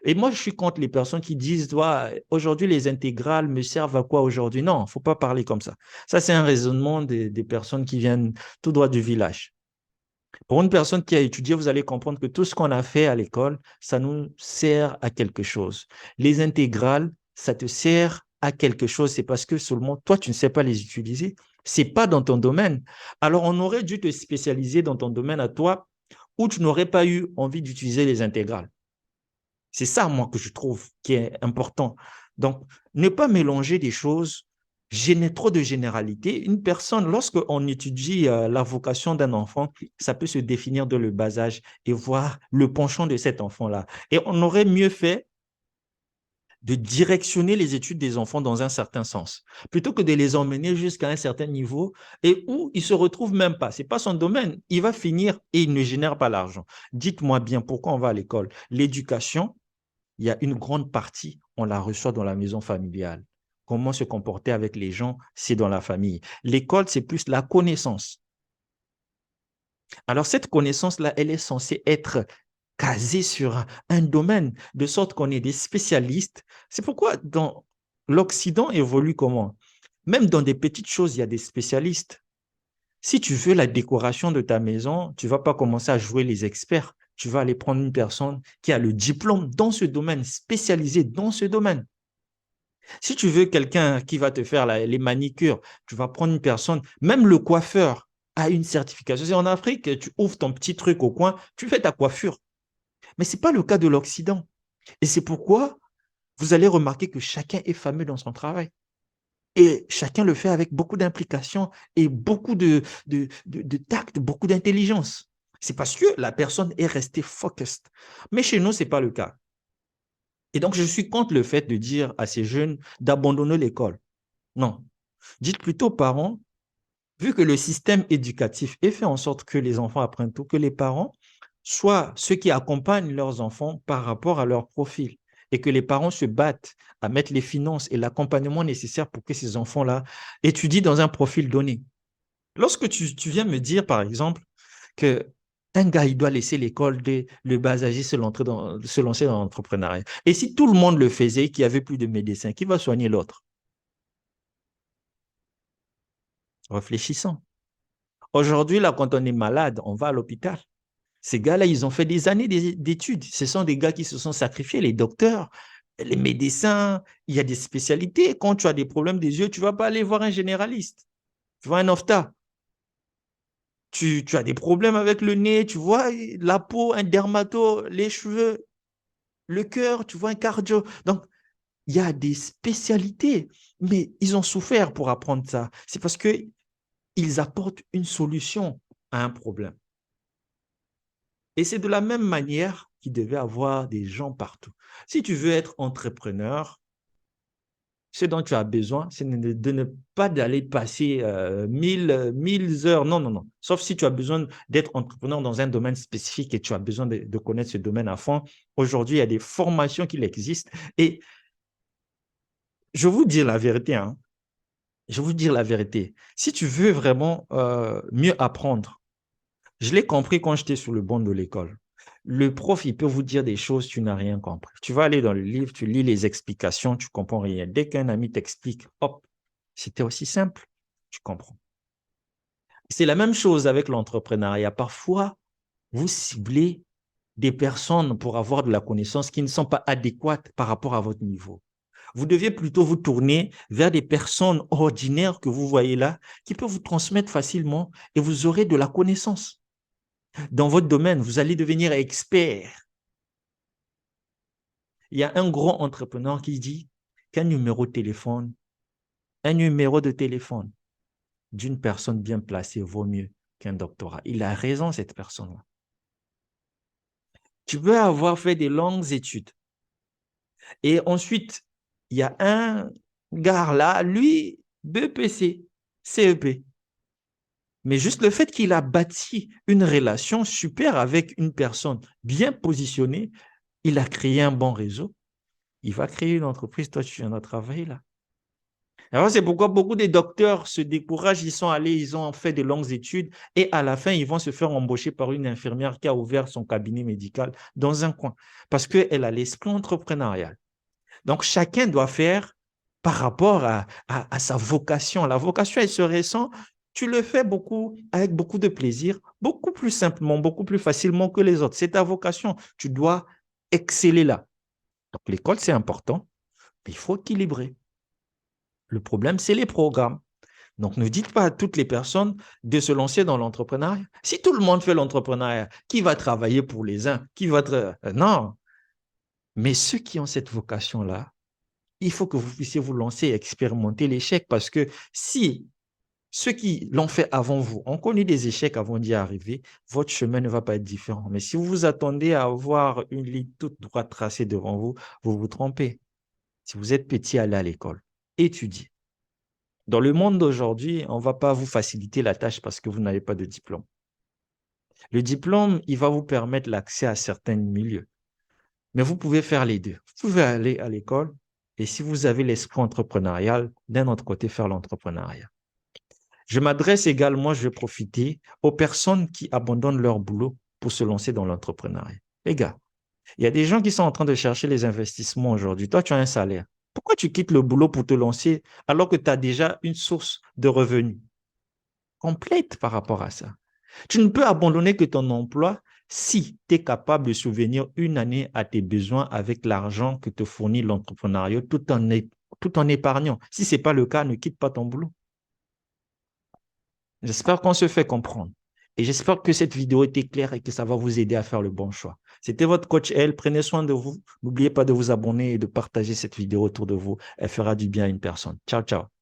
Et moi, je suis contre les personnes qui disent, ouais, aujourd'hui, les intégrales me servent à quoi aujourd'hui? Non, il ne faut pas parler comme ça. Ça, c'est un raisonnement des personnes qui viennent tout droit du village. Pour une personne qui a étudié, vous allez comprendre que tout ce qu'on a fait à l'école, ça nous sert à quelque chose. Les intégrales, ça te sert à quelque chose. C'est parce que seulement toi, tu ne sais pas les utiliser. C'est pas dans ton domaine. Alors, on aurait dû te spécialiser dans ton domaine à toi où tu n'aurais pas eu envie d'utiliser les intégrales. C'est ça, moi, que je trouve qui est important. Donc, ne pas mélanger des choses, trop de généralité. Une personne, lorsqu'on étudie la vocation d'un enfant, ça peut se définir de le bas âge et voir le penchant de cet enfant-là. Et on aurait mieux fait de directionner les études des enfants dans un certain sens, plutôt que de les emmener jusqu'à un certain niveau et où ils ne se retrouvent même pas. Ce n'est pas son domaine. Il va finir et il ne génère pas l'argent. Dites-moi bien pourquoi on va à l'école. L'éducation, il y a une grande partie, on la reçoit dans la maison familiale. Comment se comporter avec les gens, c'est dans la famille. L'école, c'est plus la connaissance. Alors, cette connaissance-là, elle est censée être casée sur un domaine, de sorte qu'on est des spécialistes. C'est pourquoi dans l'Occident évolue comment? Même dans des petites choses, il y a des spécialistes. Si tu veux la décoration de ta maison, tu ne vas pas commencer à jouer les experts. Tu vas aller prendre une personne qui a le diplôme dans ce domaine, spécialisé dans ce domaine. Si tu veux quelqu'un qui va te faire les manicures, tu vas prendre une personne, même le coiffeur a une certification. C'est en Afrique, tu ouvres ton petit truc au coin, tu fais ta coiffure. Mais ce n'est pas le cas de l'Occident. Et c'est pourquoi vous allez remarquer que chacun est fameux dans son travail. Et chacun le fait avec beaucoup d'implication et beaucoup de tact, beaucoup d'intelligence. C'est parce que la personne est restée focused. Mais chez nous, ce n'est pas le cas. Et donc, je suis contre le fait de dire à ces jeunes d'abandonner l'école. Non. Dites plutôt aux parents, vu que le système éducatif est fait en sorte que les enfants apprennent tout, que les parents soient ceux qui accompagnent leurs enfants par rapport à leur profil et que les parents se battent à mettre les finances et l'accompagnement nécessaire pour que ces enfants-là étudient dans un profil donné. Lorsque tu viens me dire, par exemple, que un gars, il doit laisser l'école dès le bas âge, se lancer dans l'entrepreneuriat. Et si tout le monde le faisait, qu'il n'y avait plus de médecins, qui va soigner l'autre? Réfléchissons. Aujourd'hui, là, quand on est malade, on va à l'hôpital. Ces gars-là, ils ont fait des années d'études. Ce sont des gars qui se sont sacrifiés, les docteurs, les médecins. Il y a des spécialités. Quand tu as des problèmes des yeux, tu ne vas pas aller voir un généraliste. Tu vois un ophta. Tu as des problèmes avec le nez, tu vois la peau, un dermato, les cheveux, le cœur, tu vois un cardio. Donc, il y a des spécialités, mais ils ont souffert pour apprendre ça. C'est parce qu'ils apportent une solution à un problème. Et c'est de la même manière qu'il devait avoir des gens partout. Si tu veux être entrepreneur, ce dont tu as besoin, c'est de ne pas d'aller passer 1000 heures. Non, non, non. Sauf si tu as besoin d'être entrepreneur dans un domaine spécifique et tu as besoin de connaître ce domaine à fond. Aujourd'hui, il y a des formations qui existent. Et je vous dis la vérité, hein, je vous dire la vérité. Si tu veux vraiment mieux apprendre, je l'ai compris quand j'étais sur le banc de l'école. Le prof, il peut vous dire des choses, tu n'as rien compris. Tu vas aller dans le livre, tu lis les explications, tu comprends rien. Dès qu'un ami t'explique, hop, c'était aussi simple, tu comprends. C'est la même chose avec l'entrepreneuriat. Parfois, vous ciblez des personnes pour avoir de la connaissance qui ne sont pas adéquates par rapport à votre niveau. Vous deviez plutôt vous tourner vers des personnes ordinaires que vous voyez là, qui peuvent vous transmettre facilement et vous aurez de la connaissance. Dans votre domaine, vous allez devenir expert. Il y a un grand entrepreneur qui dit qu'un numéro de téléphone d'une personne bien placée vaut mieux qu'un doctorat. Il a raison, cette personne-là. Tu peux avoir fait des longues études. Et ensuite, il y a un gars là, lui, BPC, CEP. Mais juste le fait qu'il a bâti une relation super avec une personne bien positionnée, il a créé un bon réseau. Il va créer une entreprise, toi, tu viens de travailler là. Alors, c'est pourquoi beaucoup de docteurs se découragent, ils sont allés, ils ont fait de longues études et à la fin, ils vont se faire embaucher par une infirmière qui a ouvert son cabinet médical dans un coin parce qu'elle a l'esprit entrepreneurial. Donc, chacun doit faire par rapport à sa vocation. La vocation, elle se ressent, tu le fais beaucoup, avec beaucoup de plaisir, beaucoup plus simplement, beaucoup plus facilement que les autres. C'est ta vocation. Tu dois exceller là. Donc, l'école, c'est important, mais il faut équilibrer. Le problème, c'est les programmes. Donc, ne dites pas à toutes les personnes de se lancer dans l'entrepreneuriat. Si tout le monde fait l'entrepreneuriat, qui va travailler pour les uns? Qui va non. Mais ceux qui ont cette vocation-là, il faut que vous puissiez vous lancer et expérimenter l'échec parce que si ceux qui l'ont fait avant vous ont connu des échecs avant d'y arriver, votre chemin ne va pas être différent. Mais si vous vous attendez à avoir une ligne toute droite tracée devant vous, vous vous trompez. Si vous êtes petit, allez à l'école, étudiez. Dans le monde d'aujourd'hui, on ne va pas vous faciliter la tâche parce que vous n'avez pas de diplôme. Le diplôme, il va vous permettre l'accès à certains milieux. Mais vous pouvez faire les deux. Vous pouvez aller à l'école et si vous avez l'esprit entrepreneurial, d'un autre côté, faire l'entrepreneuriat. Je m'adresse également, je vais profiter aux personnes qui abandonnent leur boulot pour se lancer dans l'entrepreneuriat. Les gars, il y a des gens qui sont en train de chercher les investissements aujourd'hui. Toi, tu as un salaire. Pourquoi tu quittes le boulot pour te lancer alors que tu as déjà une source de revenus complète par rapport à ça? Tu ne peux abandonner que ton emploi si tu es capable de souvenir une année à tes besoins avec l'argent que te fournit l'entrepreneuriat tout en épargnant. Si ce n'est pas le cas, ne quitte pas ton boulot. J'espère qu'on se fait comprendre. Et j'espère que cette vidéo était claire et que ça va vous aider à faire le bon choix. C'était votre coach L. Prenez soin de vous. N'oubliez pas de vous abonner et de partager cette vidéo autour de vous. Elle fera du bien à une personne. Ciao, ciao.